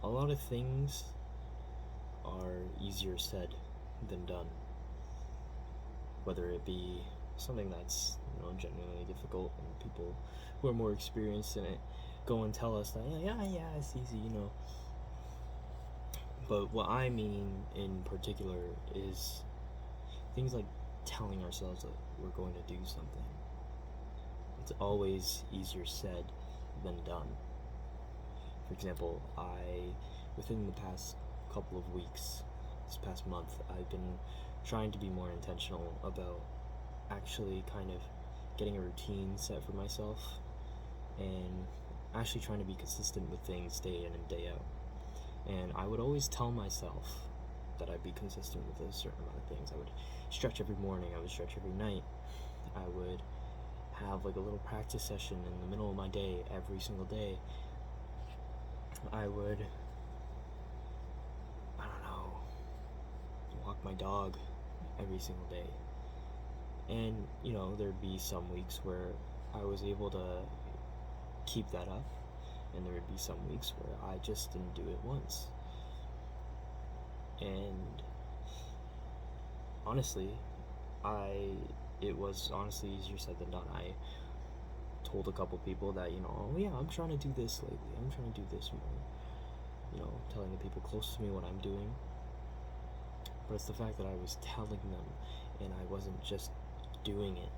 a lot of things are easier said than done. Whether it be something that's genuinely difficult, and people who are more experienced in it go and tell us that yeah, it's easy. But what I mean in particular is things like telling ourselves that we're going to do something. It's always easier said than done. For example, within the past couple of weeks, this past month, I've been trying to be more intentional about actually kind of getting a routine set for myself and actually trying to be consistent with things day in and day out. And I would always tell myself that I'd be consistent with a certain amount of things. I would stretch every morning, I would stretch every night, I would have like a little practice session in the middle of my day every single day. I would, I don't know, walk my dog every single day. And, there'd be some weeks where I was able to keep that up, and there would be some weeks where I just didn't do it once. And honestly, it was honestly easier said than done. I told a couple people that, oh yeah, I'm trying to do this lately. I'm trying to do this more. Telling the people close to me what I'm doing. But it's the fact that I was telling them and I wasn't just doing it.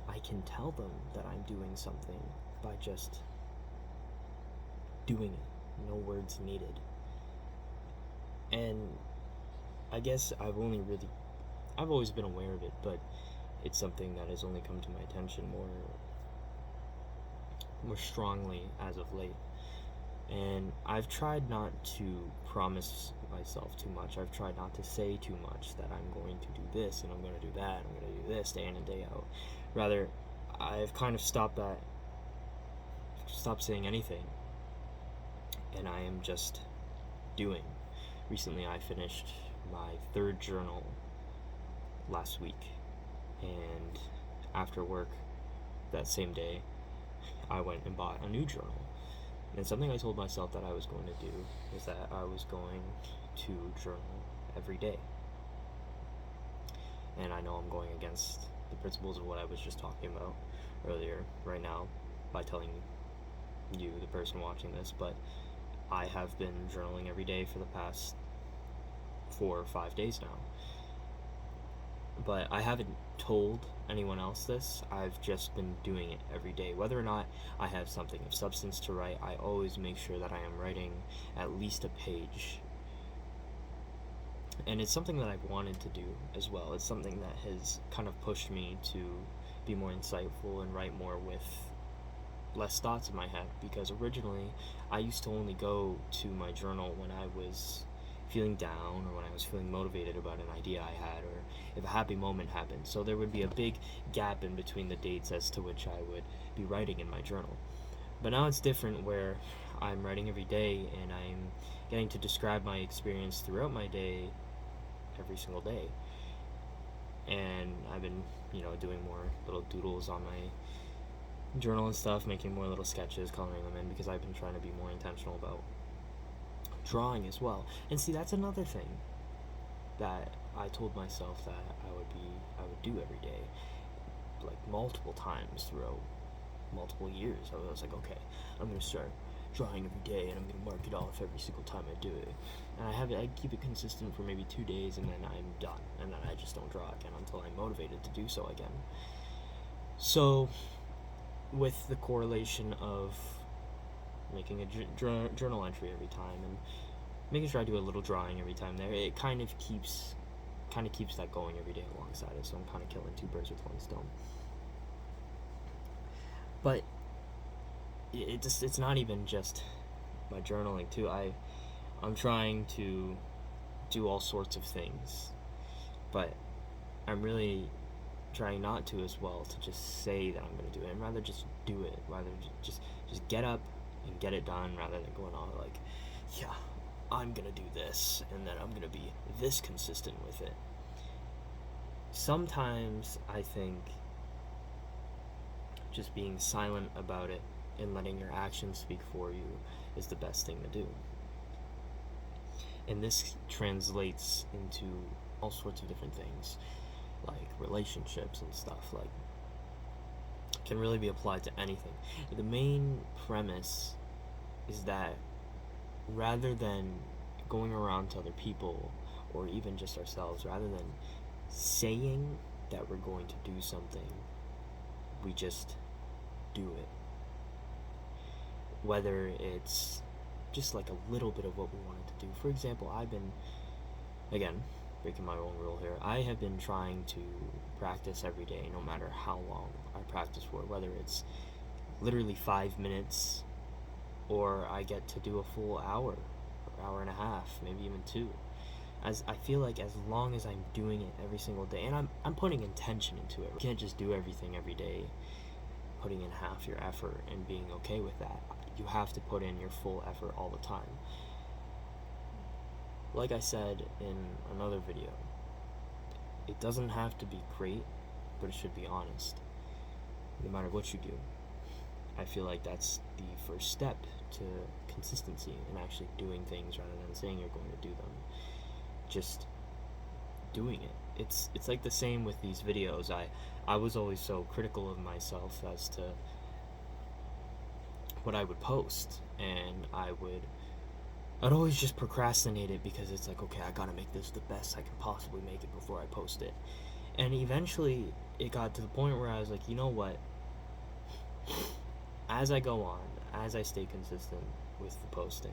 I can tell them that I'm doing something by just doing it. No words needed. And I guess I've always been aware of it, but it's something that has only come to my attention more strongly as of late. And I've tried not to promise myself too much. I've tried not to say too much that I'm going to do this and I'm going to do that, I'm going to do this day in and day out. Rather, I've kind of stopped saying anything, and I am just doing. Recently, I finished my third journal last week, and after work that same day, I went and bought a new journal. And something I told myself that I was going to do is that I was going to journal every day. And I know I'm going against the principles of what I was just talking about earlier right now by telling you, the person watching this, but I have been journaling every day for the past 4 or 5 days now. But I haven't told anyone else this. I've just been doing it every day. Whether or not I have something of substance to write, I always make sure that I am writing at least a page. And it's something that I've wanted to do as well. It's something that has kind of pushed me to be more insightful and write more with less thoughts in my head, because originally I used to only go to my journal when I was feeling down or when I was feeling motivated about an idea I had, or if a happy moment happened. So there would be a big gap in between the dates as to which I would be writing in my journal. But now it's different, where I'm writing every day and I'm getting to describe my experience throughout my day every single day. And I've been, doing more little doodles on my journal and stuff, making more little sketches, coloring them in, because I've been trying to be more intentional about drawing as well. And see, that's another thing that I told myself that I would do every day, like multiple times throughout multiple years. I was like, okay, I'm gonna start drawing every day and I'm gonna mark it off every single time I do it. And I keep it consistent for maybe 2 days, and then I'm done, and then I just don't draw again until I'm motivated to do so again. So with the correlation of making a journal entry every time and making sure I do a little drawing every time there, it kind of keeps that going every day alongside it. So I'm kind of killing 2 birds with 1 stone. But it's not even just my journaling too. I'm trying to do all sorts of things, but I'm really trying not to as well, to just say that I'm going to do it, and rather just do it, rather just get up and get it done, rather than going on like, yeah, I'm going to do this and then I'm going to be this consistent with it. Sometimes I think just being silent about it and letting your actions speak for you is the best thing to do. And this translates into all sorts of different things, like relationships and stuff. Like, can really be applied to anything. The main premise is that rather than going around to other people or even just ourselves, rather than saying that we're going to do something, we just do it. Whether it's just like a little bit of what we wanted to do. For example, I've been, again, breaking my own rule here, I have been trying to practice every day, no matter how long I practice for, whether it's literally 5 minutes or I get to do a full hour or hour and a half, maybe even 2. As I feel like as long as I'm doing it every single day, and I'm putting intention into it. You can't just do everything every day, putting in half your effort and being okay with that. You have to put in your full effort all the time. Like I said in another video, it doesn't have to be great, but it should be honest. No matter what you do, I feel like that's the first step to consistency and actually doing things rather than saying you're going to do them. Just doing it. It's like the same with these videos. I was always so critical of myself as to what I would post, and I'd always just procrastinate it because it's like, okay, I gotta make this the best I can possibly make it before I post it. And eventually it got to the point where I was like, you know what, as I go on, as I stay consistent with the posting,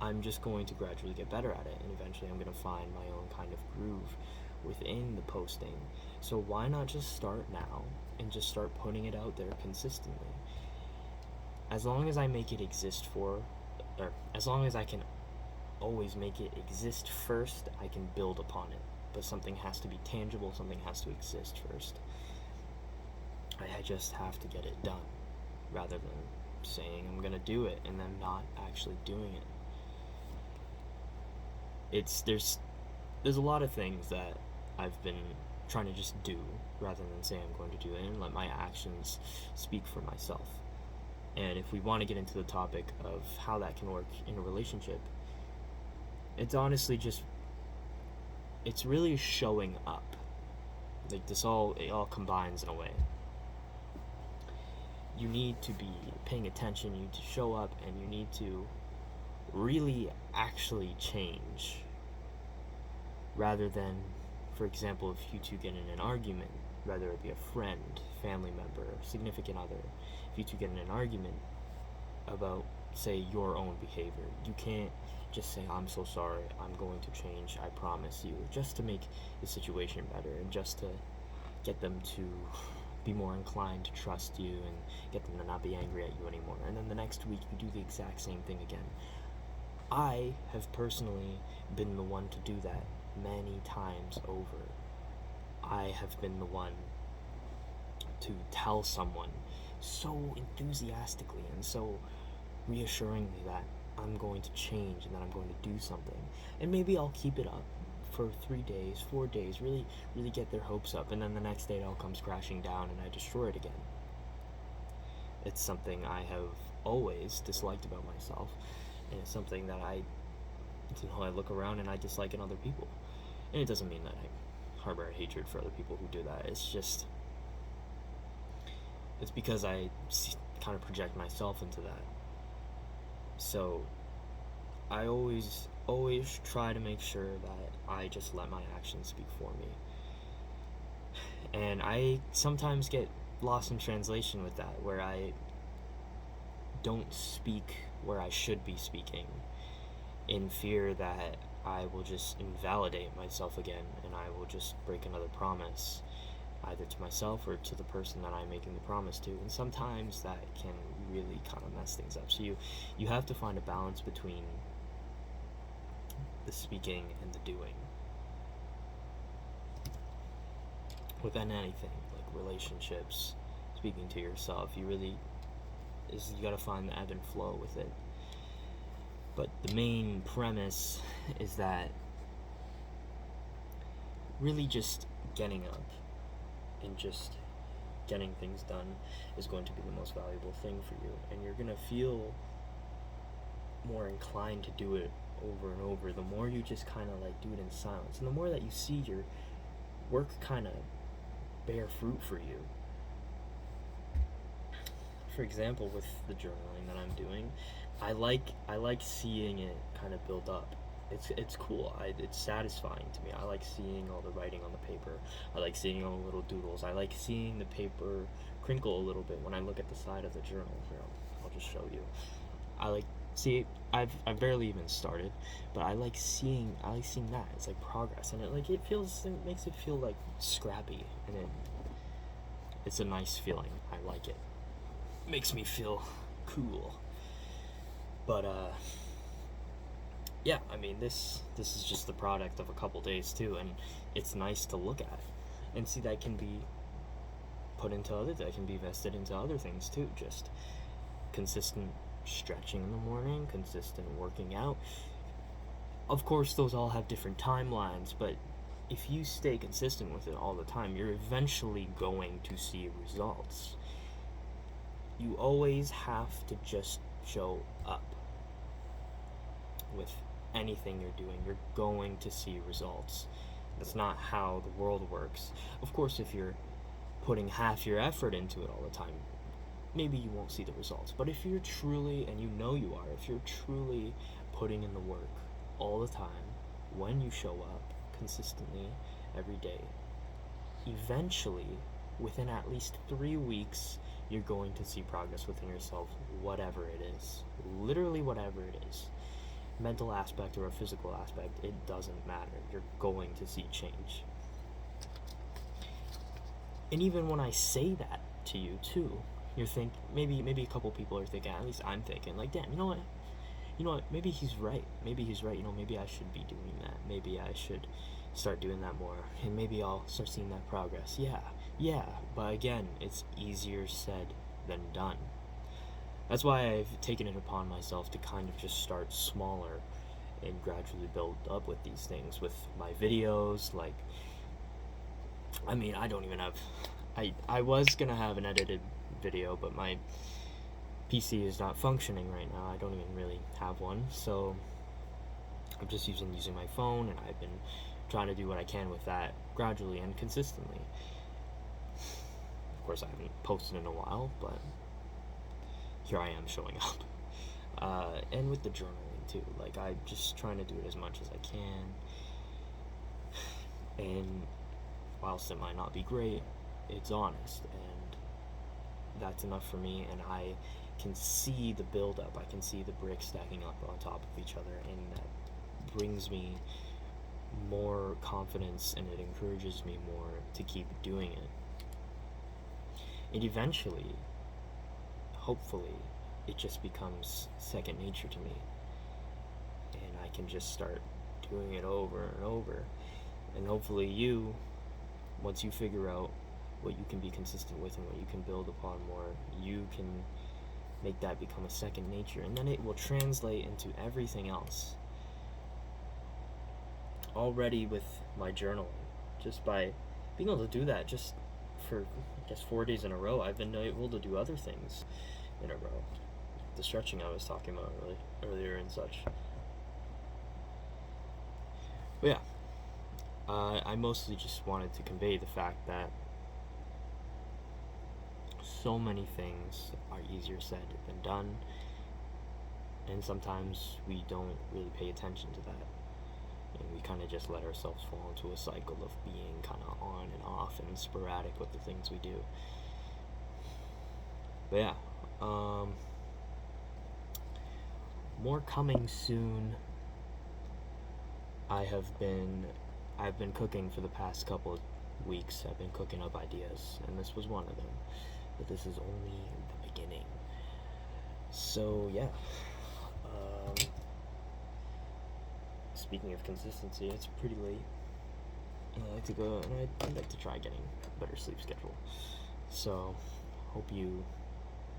I'm just going to gradually get better at it, and eventually I'm going to find my own kind of groove within the posting. So why not just start now and just start putting it out there consistently? As long as I make it exist or as long as I can always make it exist first, I can build upon it. But something has to be tangible, something has to exist first. I just have to get it done, rather than saying I'm going to do it and then not actually doing it. There's a lot of things that I've been trying to just do rather than say I'm going to do it, and let my actions speak for myself. And if we want to get into the topic of how that can work in a relationship, it's honestly just, it's really showing up. Like it all combines in a way. You need to be paying attention, you need to show up, and you need to really actually change, rather than, for example, if you two get in an argument, whether it be a friend, family member, significant other, if you two get in an argument about, say, your own behavior, you can't just say, I'm so sorry, I'm going to change, I promise you, just to make the situation better and just to get them to be more inclined to trust you and get them to not be angry at you anymore. And then the next week you do the exact same thing again. I have personally been the one to do that many times over. I have been the one to tell someone so enthusiastically and so reassuringly that I'm going to change and that I'm going to do something. And maybe I'll keep it up for 3 days, 4 days, really get their hopes up, and then the next day it all comes crashing down and I destroy it again. It's something I have always disliked about myself, and it's something that I look around and I dislike in other people. And it doesn't mean that I harbor hatred for other people who do that. It's because I kind of project myself into that. So I always try to make sure that I just let my actions speak for me. And I sometimes get lost in translation with that, where I don't speak where I should be speaking, in fear that I will just invalidate myself again, and I will just break another promise, either to myself or to the person that I'm making the promise to. And sometimes that can really kind of mess things up. So you have to find a balance between the speaking and the doing within anything, like relationships, speaking to yourself. You gotta find the ebb and flow with it. But the main premise is that really just getting up and just getting things done is going to be the most valuable thing for you, and you're going to feel more inclined to do it over and over, the more you just kind of like do it in silence, and the more that you see your work kind of bear fruit for you. For example, with the journaling that I'm doing, I like seeing it kind of build up. It's cool. It's satisfying to me. I like seeing all the writing on the paper. I like seeing all the little doodles. I like seeing the paper crinkle a little bit when I look at the side of the journal. Here, I'll just show you. I like see. I've barely even started, but I like seeing that. It's like progress, and it makes it feel like scrappy, and it's a nice feeling. I like it. Makes me feel cool. But yeah, I mean this is just the product of a couple days too, and it's nice to look at and see that can be that can be vested into other things too. Just consistent stretching in the morning, consistent working out. Of course, those all have different timelines, but if you stay consistent with it all the time, you're eventually going to see results. You always have to just show up with anything you're doing. You're going to see results. That's not how the world works. Of course, if you're putting half your effort into it all the time, maybe you won't see the results. But if you're truly, and you know you are, if you're truly putting in the work all the time, when you show up consistently every day, eventually, within at least 3 weeks, you're going to see progress within yourself, whatever it is. Literally, whatever it is. Mental aspect or a physical aspect, it doesn't matter. You're going to see change. And even when I say that to you, too, maybe a couple people are thinking, at least I'm thinking, like, damn, you know what, maybe he's right. Maybe I should be doing that. Maybe I should start doing that more, and maybe I'll start seeing that progress. Yeah, but again, it's easier said than done. That's why I've taken it upon myself to kind of just start smaller and gradually build up with these things, with my videos. Like, I mean, I don't even have. I was gonna have an edited video, but my PC is not functioning right now. I don't even really have one, so I'm just using my phone, and I've been trying to do what I can with that gradually and consistently. Of course, I haven't posted in a while, but here I am showing up. And with the journaling too, like, I'm just trying to do it as much as I can. And whilst it might not be great, it's honest, and that's enough for me. And I can see the build up. I can see the bricks stacking up on top of each other, and that brings me more confidence, and it encourages me more to keep doing it. And eventually, hopefully, it just becomes second nature to me, and I can just start doing it over and over. And hopefully once you figure out what you can be consistent with and what you can build upon more, you can make that become a second nature, and then it will translate into everything else. Already with my journaling, just by being able to do that just for, I guess, 4 days in a row, I've been able to do other things in a row. The stretching I was talking about earlier and such. But yeah, I mostly just wanted to convey the fact that so many things are easier said than done, and sometimes we don't really pay attention to that, and we kind of just let ourselves fall into a cycle of being kind of on and off and sporadic with the things we do. But yeah, more coming soon. I've been cooking for the past couple of weeks. I've been cooking up ideas, and this was one of them. But this is only the beginning. So yeah. Speaking of consistency, it's pretty late. I like to go, and I'd like to try getting a better sleep schedule. So, hope you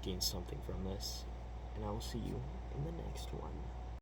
gain something from this, and I will see you in the next one.